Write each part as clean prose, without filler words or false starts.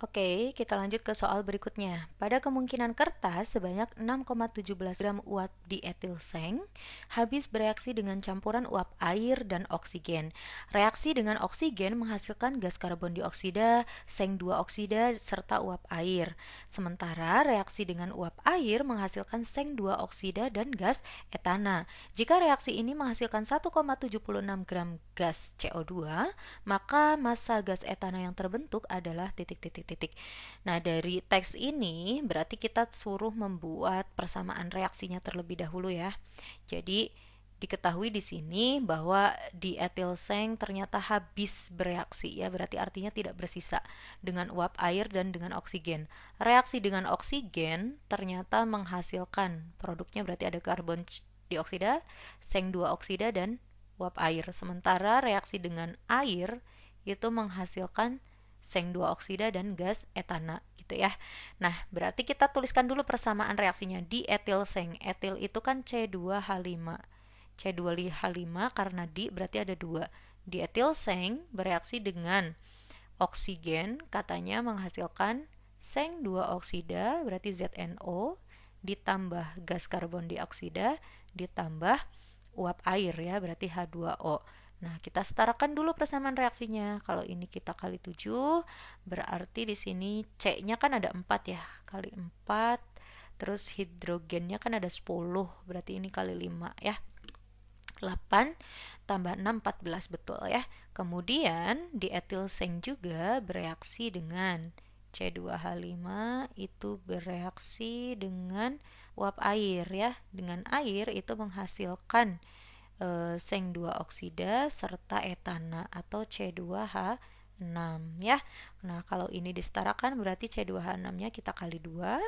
Oke, kita lanjut ke soal berikutnya. Pada kemungkinan kertas sebanyak 6,17 gram uap dietilseng habis bereaksi dengan campuran uap air dan oksigen. Reaksi dengan oksigen menghasilkan gas karbon dioksida, seng 2 oksida, serta uap air. Sementara reaksi dengan uap air menghasilkan seng 2 oksida dan gas etana. Jika reaksi ini menghasilkan 1,76 gram gas CO2, maka massa gas etana yang terbentuk adalah titik-titik. Nah, dari teks ini berarti kita suruh membuat persamaan reaksinya terlebih dahulu ya. Jadi diketahui di sini bahwa dietilseng ternyata habis bereaksi ya, berarti artinya tidak bersisa dengan uap air dan dengan oksigen. Reaksi dengan oksigen ternyata menghasilkan produknya, berarti ada karbon dioksida, seng 2 oksida dan uap air. Sementara reaksi dengan air itu menghasilkan seng 2 oksida dan gas etana gitu ya. Nah, berarti kita tuliskan dulu persamaan reaksinya. Dietilseng, etil itu kan C2H5. C2H5 karena di berarti ada 2. Dietilseng bereaksi dengan oksigen, katanya menghasilkan seng 2 oksida berarti ZNO ditambah gas karbon dioksida ditambah uap air ya, berarti H2O. Nah, kita setarakan dulu persamaan reaksinya. Kalau ini kita kali 7, berarti di sini C-nya kan ada 4 ya, kali 4. Terus hidrogennya kan ada 10, berarti ini kali 5 ya. 8 tambah 6, 14, betul ya. Kemudian dietilseng juga bereaksi dengan C2H5 itu bereaksi dengan uap air ya. Dengan air itu menghasilkan seng 2 oksida serta etana atau C2H6 ya. Nah, kalau ini disetarakan berarti C2H6-nya kita kali 2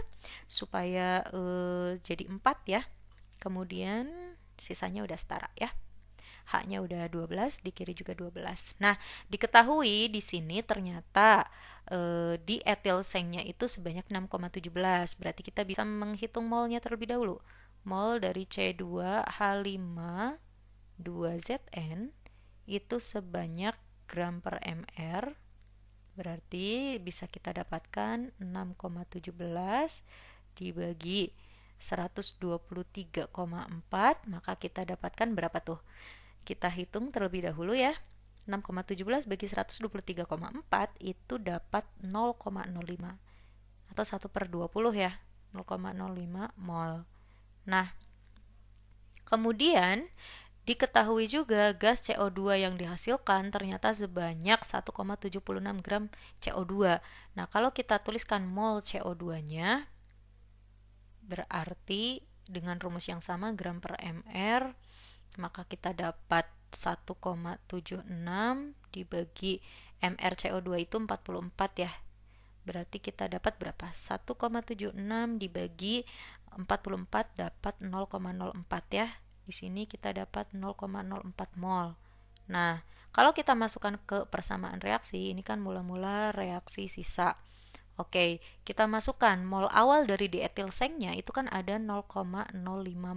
supaya jadi 4 ya. Kemudian sisanya udah setara ya. H-nya udah 12, di kiri juga 12. Nah, diketahui di sini ternyata di etilsengnya itu sebanyak 6,17. Berarti kita bisa menghitung molnya terlebih dahulu. Mol dari C2H5 2Zn itu sebanyak gram per mr, berarti bisa kita dapatkan 6,17 dibagi 123,4, maka kita dapatkan berapa tuh? Kita hitung terlebih dahulu ya. 6,17 bagi 123,4 itu dapat 0,05 atau 1/20 ya, 0,05 mol. Nah, kemudian diketahui juga gas CO2 yang dihasilkan ternyata sebanyak 1,76 gram CO2. Nah, kalau kita tuliskan mol CO2-nya, berarti dengan rumus yang sama gram per mr, maka kita dapat 1,76 dibagi mr CO2 itu 44 ya. Berarti kita dapat berapa? 1,76 dibagi 44 dapat 0,04 ya. Di sini kita dapat 0,04 mol. Nah, kalau kita masukkan ke persamaan reaksi, ini kan mula-mula reaksi sisa. Oke, kita masukkan mol awal dari dietilsengnya itu kan ada 0,05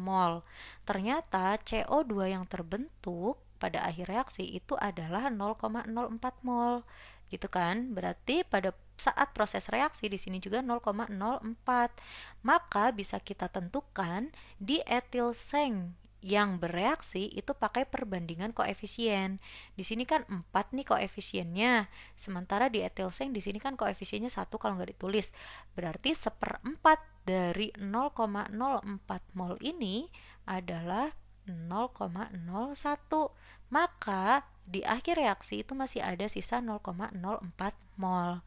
mol. Ternyata CO2 yang terbentuk pada akhir reaksi itu adalah 0,04 mol. Gitu kan? Berarti pada saat proses reaksi di sini juga 0,04. Maka bisa kita tentukan dietilseng yang bereaksi itu pakai perbandingan koefisien. Di sini kan 4 nih koefisiennya. Sementara di etilseng di sini kan koefisiennya 1 kalau nggak ditulis. Berarti 1/4 dari 0,04 mol ini adalah 0,01. Maka di akhir reaksi itu masih ada sisa 0,04 mol.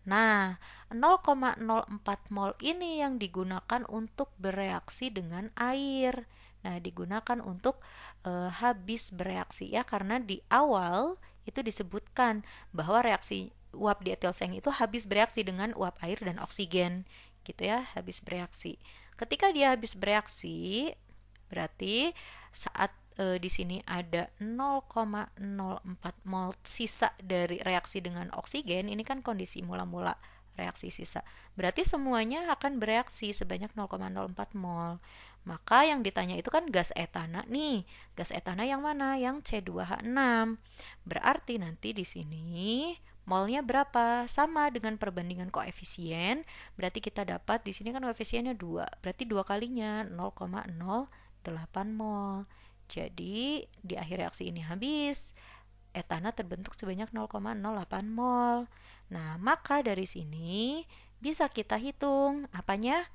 Nah, 0,04 mol ini yang digunakan untuk bereaksi dengan air. Nah, digunakan untuk habis bereaksi ya, karena di awal itu disebutkan bahwa reaksi uap dietilseng itu habis bereaksi dengan uap air dan oksigen gitu ya, habis bereaksi. Ketika dia habis bereaksi, berarti saat di sini ada 0,04 mol sisa dari reaksi dengan oksigen, ini kan kondisi mula-mula reaksi sisa. Berarti semuanya akan bereaksi sebanyak 0,04 mol. Maka yang ditanya itu kan gas etana nih. Gas etana yang mana? Yang C2H6. Berarti nanti di sini Molnya berapa? Sama dengan perbandingan koefisien, berarti kita dapat di sini kan koefisiennya 2, berarti 2 kalinya 0,08 mol. Jadi di akhir reaksi ini habis, etana terbentuk sebanyak 0,08 mol. Nah, maka dari sini bisa kita hitung apanya?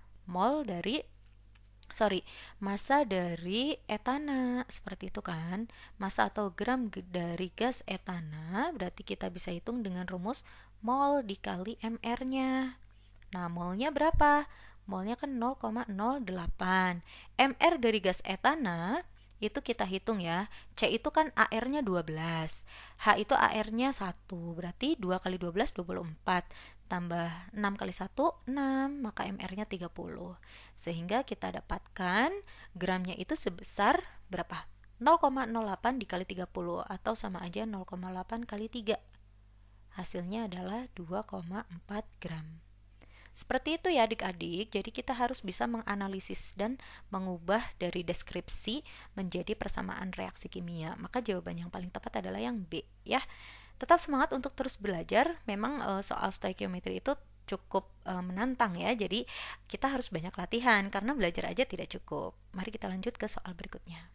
Massa dari etana, seperti itu kan. Massa atau gram dari gas etana berarti kita bisa hitung dengan rumus mol dikali mR-nya. Nah, molnya berapa? Molnya kan 0,08. mR dari gas etana itu kita hitung ya. C itu kan AR-nya 12. H itu AR-nya 1. Berarti 2 kali 12 24. Tambah 6 kali 1 6, maka mR-nya 30. Sehingga kita dapatkan gramnya itu sebesar berapa? 0,08 dikali 30 atau sama aja 0,8 kali 3. Hasilnya adalah 2,4 gram. Seperti itu ya adik-adik, jadi kita harus bisa menganalisis dan mengubah dari deskripsi menjadi persamaan reaksi kimia. Maka jawaban yang paling tepat adalah yang B ya. Tetap semangat untuk terus belajar, memang soal stoikiometri itu cukup menantang ya, jadi kita harus banyak latihan karena belajar aja tidak cukup. Mari kita lanjut ke soal berikutnya.